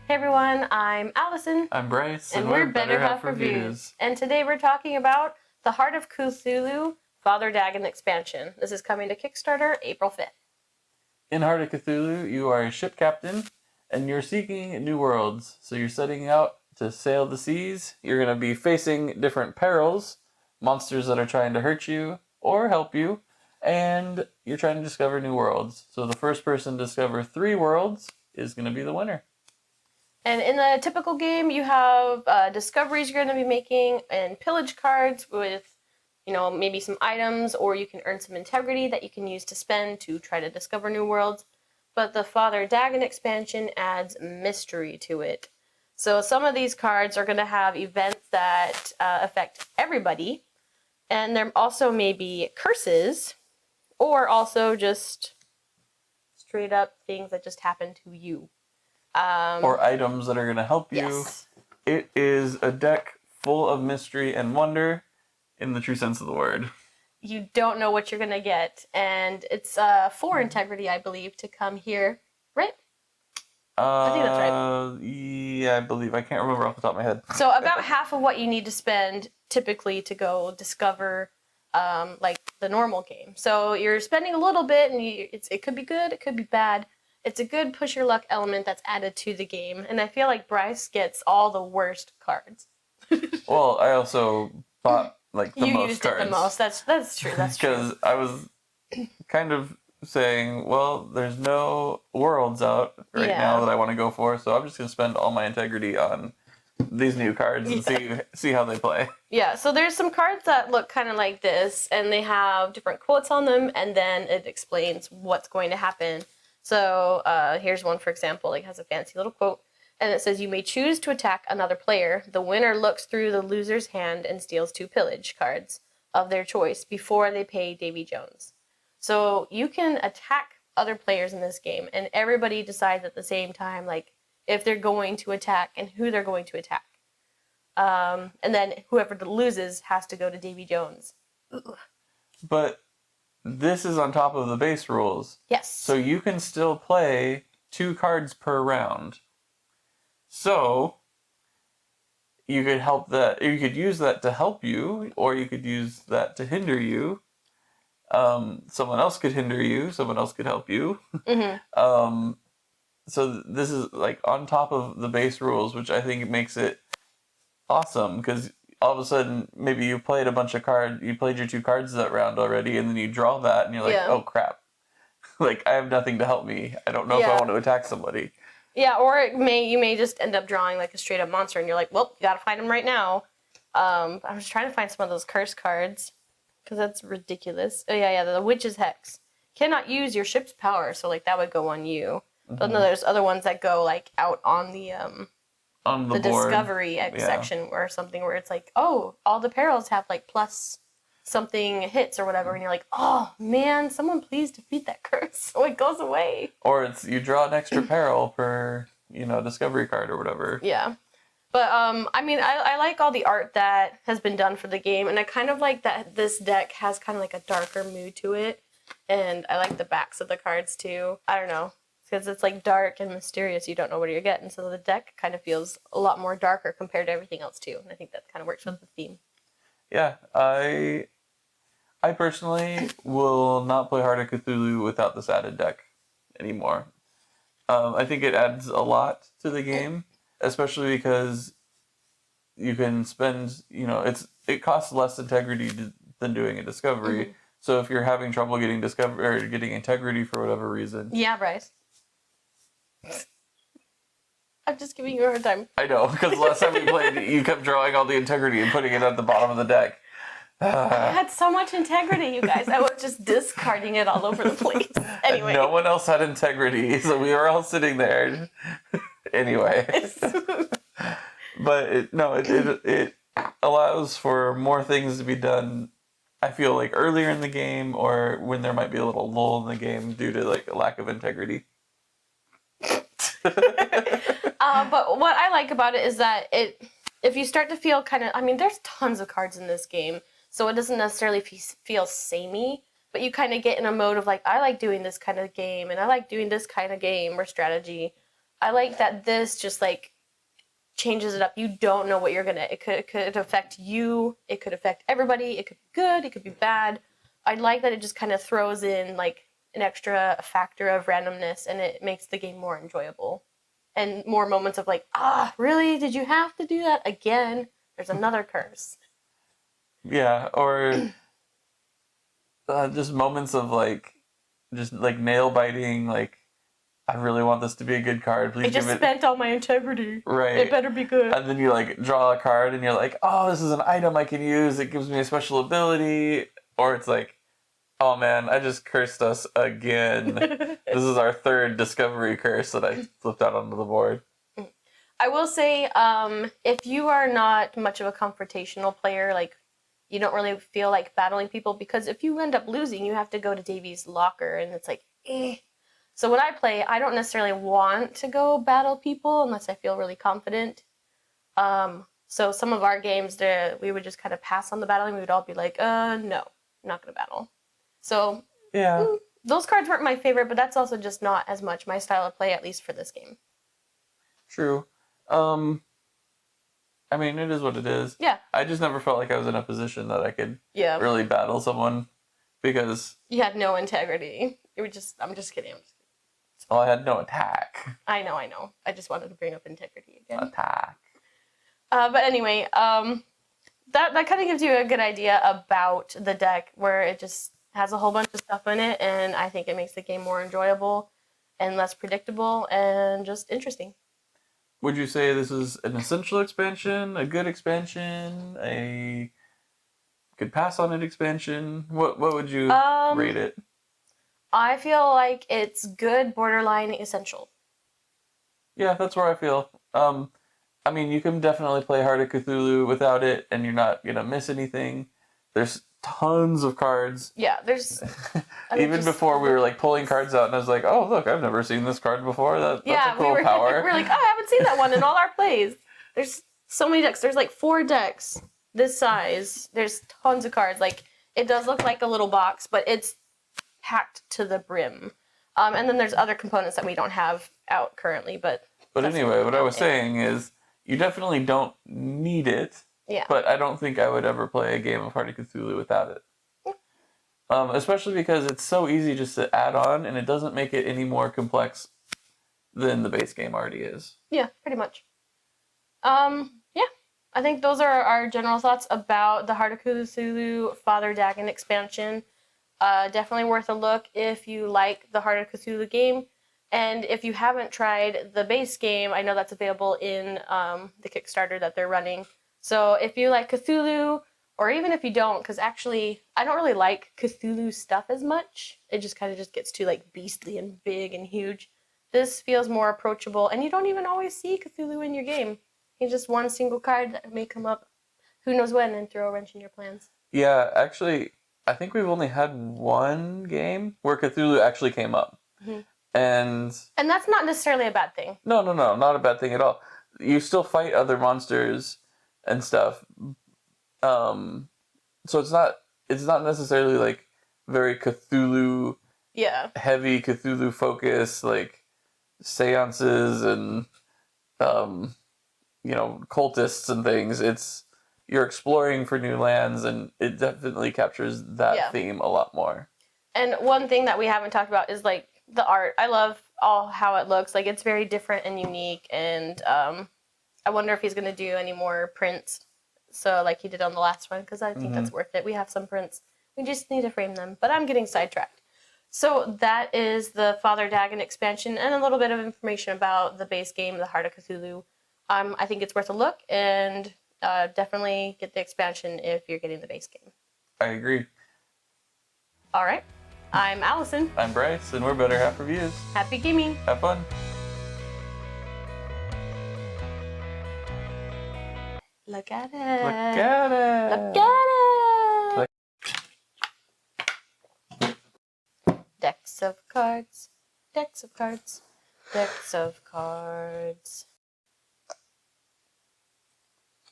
Hey everyone, I'm Alison. I'm Bryce, and we're Better Half Reviews. And today we're talking about the Heart of Cthulhu, Father Dagon expansion. This is coming to Kickstarter April 5th. In Heart of Cthulhu, you are a ship captain, and you're seeking new worlds. So you're setting out to sail the seas. You're going to be facing different perils, monsters that are trying to hurt you or help you, and you're trying to discover new worlds. So the first person to discover 3 worlds is going to be the winner. And in the typical game, you have discoveries you're going to be making and pillage cards with, maybe some items, or you can earn some integrity that you can use to spend to try to discover new worlds. But the Father Dagon expansion adds mystery to it. So some of these cards are going to have events that affect everybody, and there also may be curses, or also just straight up things that just happen to you. Or items that are going to help you. Yes. It is a deck full of mystery and wonder in the true sense of the word. You don't know what you're going to get. And it's 4 integrity, I believe, to come here. Right? I think that's right. Yeah, I believe. I can't remember off the top of my head. So about half of what you need to spend typically to go discover like the normal game. So you're spending a little bit, and it could be good, it could be bad. It's a good push your luck element that's added to the game, and I feel like Bryce gets all the worst cards. Well, I also bought the most cards. You used it the most. That's true. That's true. Because I was kind of saying, well, there's no worlds out right now that I want to go for, so I'm just going to spend all my integrity on these new cards and see how they play. Yeah, so there's some cards that look kind of like this, and they have different quotes on them, and then it explains what's going to happen. So here's one, for example, it has a fancy little quote, and it says, "You may choose to attack another player. The winner looks through the loser's hand and steals 2 pillage cards of their choice before they pay Davy Jones." So you can attack other players in this game, and everybody decides at the same time, like, if they're going to attack and who they're going to attack. And then whoever loses has to go to Davy Jones. Ooh. But this is on top of the base rules. Yes. So you can still play 2 cards per round. So you could use that to help you, or you could use that to hinder you. Someone else could hinder you, someone else could help you. Mm-hmm. So this is like on top of the base rules, which I think makes it awesome, because all of a sudden, maybe you played you played your 2 cards that round already, and then you draw that, and you're like, oh crap. Like, I have nothing to help me. I don't know if I want to attack somebody. Yeah, or you may just end up drawing like a straight up monster, and you're like, well, you gotta find him right now. I'm just trying to find some of those curse cards, because that's ridiculous. Oh yeah, the Witch's Hex. Cannot use your ship's power, so like that would go on you. Mm-hmm. But no, there's other ones that go like out on the board. Discovery section or something, where it's like, oh, all the perils have like plus something hits or whatever, and you're like, oh man, someone please defeat that curse so it goes away. Or it's you draw an extra peril per discovery card or whatever. Yeah. But I mean, I like all the art that has been done for the game, and I kind of like that this deck has kind of like a darker mood to it, and I like the backs of the cards too. I don't know, because it's like dark and mysterious. You don't know what you're getting, so the deck kind of feels a lot more darker compared to everything else too, and I think that kind of works with the theme. Yeah, I personally will not play Heart of Cthulhu without this added deck anymore. I think it adds a lot to the game, especially because you can spend, it costs less integrity than doing a discovery. Mm-hmm. So if you're having trouble getting getting integrity for whatever reason. Yeah, Bryce. I'm just giving you a hard time. I know, because the last time we played, you kept drawing all the integrity and putting it at the bottom of the deck. I had so much integrity, you guys. I was just discarding it all over the place. Anyway. No one else had integrity, so we were all sitting there. Anyway. But it allows for more things to be done, I feel like, earlier in the game, or when there might be a little lull in the game due to like a lack of integrity. But what I like about it is that if you start to feel there's tons of cards in this game, so it doesn't necessarily feel samey, but you kind of get in a mode of like, I like doing this kind of game, and I like doing this kind of game or strategy. I like that this just like changes it up. You don't know what you're gonna. It could affect you. It could affect everybody. It could be good. It could be bad. I like that it just kind of throws in like an extra factor of randomness, and it makes the game more enjoyable, and more moments of like, really? Did you have to do that again? There's another curse. Yeah, or just moments of like, just like nail biting. Like, I really want this to be a good card. Please I just give it. spent all my integrity. Right. It better be good. And then you like draw a card, and you're like, oh, this is an item I can use. It gives me a special ability. Or it's like, oh man, I just cursed us again. This is our third discovery curse that I flipped out onto the board. I will say, if you are not much of a confrontational player, like you don't really feel like battling people, because if you end up losing, you have to go to Davy's locker, and it's like, eh. So when I play, I don't necessarily want to go battle people unless I feel really confident. So some of our games, we would just kind of pass on the battling. We would all be like, no, I'm not going to battle. So yeah, those cards weren't my favorite, but that's also just not as much my style of play, at least for this game. True. I mean, it is what it is. Yeah. I just never felt like I was in a position that I could Yeah. really battle someone because you had no integrity. I'm just kidding. Well, I had no attack. I know. I just wanted to bring up integrity again. Attack. But anyway, that kind of gives you a good idea about the deck, where it just has a whole bunch of stuff in it, and I think it makes the game more enjoyable and less predictable and just interesting. Would you say this is an essential expansion, a good expansion, a could pass on it expansion? What would you rate it? I feel like it's good, borderline essential. Yeah, that's where I feel. I mean, you can definitely play Heart of Cthulhu without it, and you're not gonna miss anything. There's tons of cards. Yeah, there's. Even before we were like pulling cards out, and I was like, "Oh, look, I've never seen this card before. That's a cool power." We're like, "Oh, I haven't seen that one in all our plays." There's so many decks. There's like 4 decks this size. There's tons of cards. Like, it does look like a little box, but it's packed to the brim. And then there's other components that we don't have out currently, but anyway, what I was saying is, you definitely don't need it. Yeah. But I don't think I would ever play a game of Heart of Cthulhu without it. Especially because it's so easy just to add on, and it doesn't make it any more complex than the base game already is. Yeah, pretty much. Yeah, I think those are our general thoughts about the Heart of Cthulhu Father Dagon expansion. Definitely worth a look if you like the Heart of Cthulhu game. And if you haven't tried the base game, I know that's available in the Kickstarter that they're running. So if you like Cthulhu, or even if you don't, because actually I don't really like Cthulhu stuff as much. It just kind of just gets too like beastly and big and huge. This feels more approachable, and you don't even always see Cthulhu in your game. He's just one single card that may come up who knows when and throw a wrench in your plans. Yeah, actually, I think we've only had one game where Cthulhu actually came up. Mm-hmm. And that's not necessarily a bad thing. No, not a bad thing at all. You still fight other monsters and stuff. So it's not necessarily like very Cthulhu heavy Cthulhu focus, like seances and cultists and things. You're exploring for new lands, and it definitely captures that theme a lot more. And one thing that we haven't talked about is like the art. I love how it looks. Like, it's very different and unique, and I wonder if he's going to do any more prints, so like he did on the last one, because I think that's worth it. We have some prints. We just need to frame them, but I'm getting sidetracked. So that is the Father Dagon expansion, and a little bit of information about the base game, the Heart of Cthulhu. I think it's worth a look, and definitely get the expansion if you're getting the base game. I agree. All right. I'm Alison. I'm Bryce, and we're Better Half Reviews. Happy gaming. Have fun. Look at it. Look at it. Look at it. Decks of cards. Decks of cards. Decks of cards.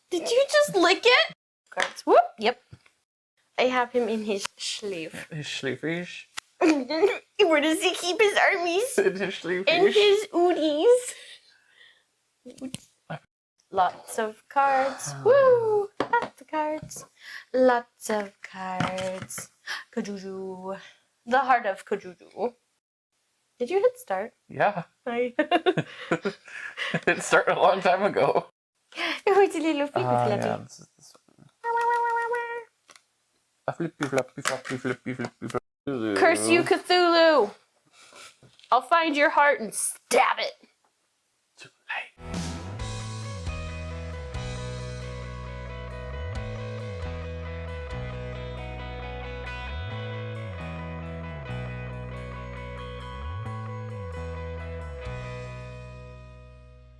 Did you just lick it? Cards. Whoop. Yep. I have him in his sleeve. His sleefish. Where does he keep his armies? In his sleefish. In his ooties. Lots of cards. Woo! Lots of cards. Lots of cards. Cthulhu. The Heart of Cthulhu. Did you hit start? Yeah. Hi. It started a long time ago. It was a little flippy flappy. Yeah, this is this one. A flippy floppy floppy flippy flippy floppy. Curse you, Cthulhu! I'll find your heart and stab it. Too late.